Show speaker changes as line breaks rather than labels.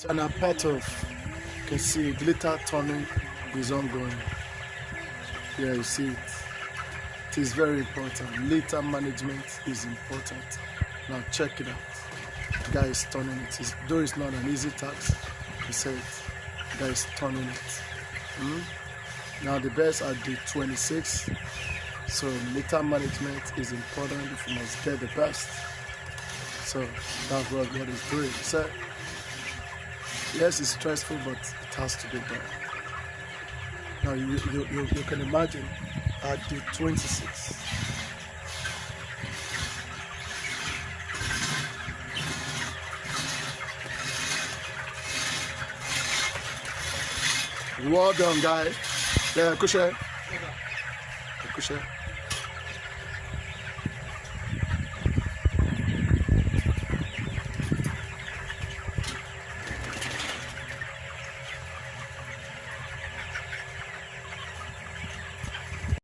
An aspect of, you can see glitter turning is ongoing. Yeah, you see it. It is very important. Litter management is important. Now check it out. The guy is turning it. Though it's not an easy task, he said the guy is turning it. Now the best are the 26. So litter management is important if you must get the best. So that's what God is doing. So yes, it's stressful, but it has to be done. Now you can imagine at the 26. Well done, guys. Yeah, Kushe.